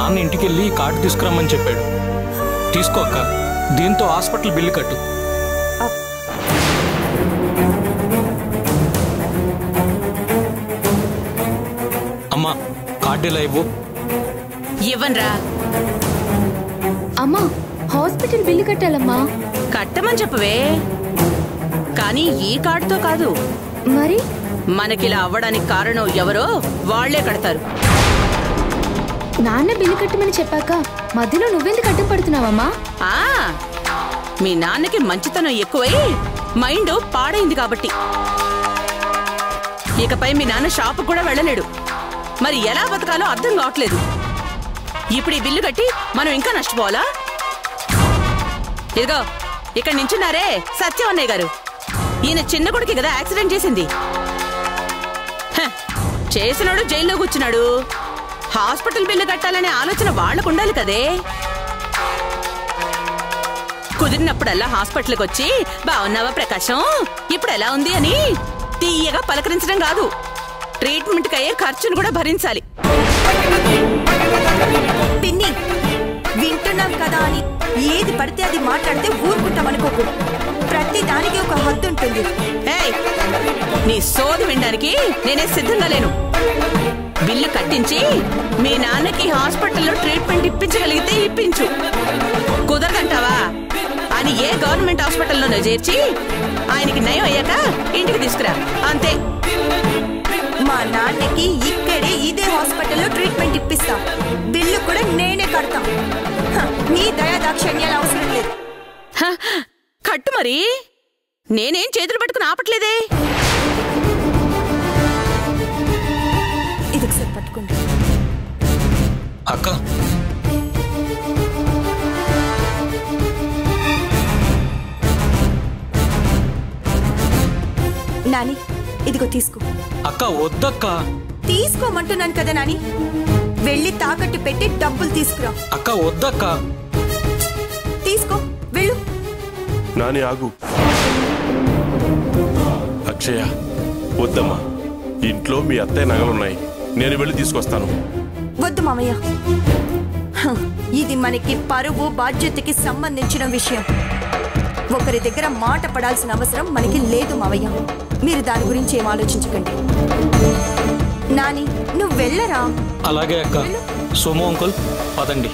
నాన్న ఇంటికి వెళ్ళి కార్డు తీసుకురమ్మని చెప్పాడు. తీసుకో అక్క, దీంతో హాస్పిటల్ బిల్లు కట్టు. అమ్మా కార్డు ఎలా ఇవ్వు. ఇవ్వనరా. అమ్మా హాస్పిటల్ బిల్లు కట్టాలమ్మా. కట్టమని చెప్పవే, కానీ ఈ కార్డుతో కాదు. మరి మనకిలా అవ్వడానికి కారణం ఎవరో వాళ్లే కడతారు. నాన్న బిల్లు కట్టమని చెప్పాక మధ్యలో నువ్వెందుకు అడ్డం పడుతున్నావమ్మా? మీ నాన్నకి మంచితనం ఎక్కువై మైండ్ పాడైంది కాబట్టి. ఇకపై మీ నాన్న షాపు కూడా వెళ్ళలేడు. మరి ఎలా బతకాలో అర్థం కావట్లేదు. ఇప్పుడు ఈ బిల్లు కట్టి మనం ఇంకా నష్టపోవాలా? ఇదిగో ఇక్కడ నించున్నారే సత్యం అన్నయ్య గారు, ఈయన చిన్న కొడుకు కదా యాక్సిడెంట్ చేసింది. చేసినాడు జైల్లో కూర్చున్నాడు. హాస్పిటల్ బిల్లు కట్టాలనే ఆలోచన వాళ్లకు ఉండాలి కదే. కుదిరినప్పుడల్లా హాస్పిటల్కి వచ్చి బాగున్నావా ప్రకాశం, ఇప్పుడు ఎలా ఉంది అని తీయగా పలకరించడం కాదు, ట్రీట్మెంట్కి అయ్యే ఖర్చును కూడా భరించాలి. పిన్ని, వింటున్నాం కదా అని ఏది పడితే అది మాట్లాడితే ఊరుకుంటాం అనుకోకు. ప్రతి దానికి ఒక హద్దు ఉంటుంది. నీ సోది వినడానికి నేనే సిద్ధంగా లేను. బిల్లు కట్టించి మీ నాన్నకి హాస్పిటల్లో ట్రీట్మెంట్ ఇప్పించగలిగితే ఇప్పించు. కుదరదంటావా అని ఏ గవర్నమెంట్ హాస్పిటల్లోనో చేర్చి ఆయనకి నయం అయ్యాక ఇంటికి తీసుకురా, అంతే. మా నాన్నకి ఇక్కడే ఇదే హాస్పిటల్లో ట్రీట్మెంట్ ఇప్పిస్తా. బిల్లు కూడా నేనే కడతా. నీ దయా దాక్షిణ్యాలు అవసరం లేదు. కట్టు మరి, నేనేం చేతులు పట్టుకుని ఆపట్లేదే. ఇది ఒకసారి పట్టుకోండి. అక్క నాని, ఇదిగో తీసుకో. అక్క వద్దక్క. తీసుకోమంటున్నాను కదా నాని, వెళ్ళి తాకట్టు పెట్టి డబ్బులు తీసుకురా. అక్క వద్దక్క. తీసుకో, వెళ్ళు. నాని ఆగు. అక్షయ వద్దమ్మా, ఇంట్లో మీ అత్తయ్య నగలున్నాయి, నేను వెళ్ళి తీసుకొస్తాను. వద్దు మామయ్య, ఇది మనకి పరువు బాధ్యతకి సంబంధించిన విషయం. ఒకరి దగ్గర మాట పడాల్సిన అవసరం మనకి లేదు మావయ్య. మీరు దాని గురించి ఏం ఆలోచించకండి. నాని, నువ్వు వెళ్ళరా. అలాగే అక్క. సోము అంకుల్ పదండి.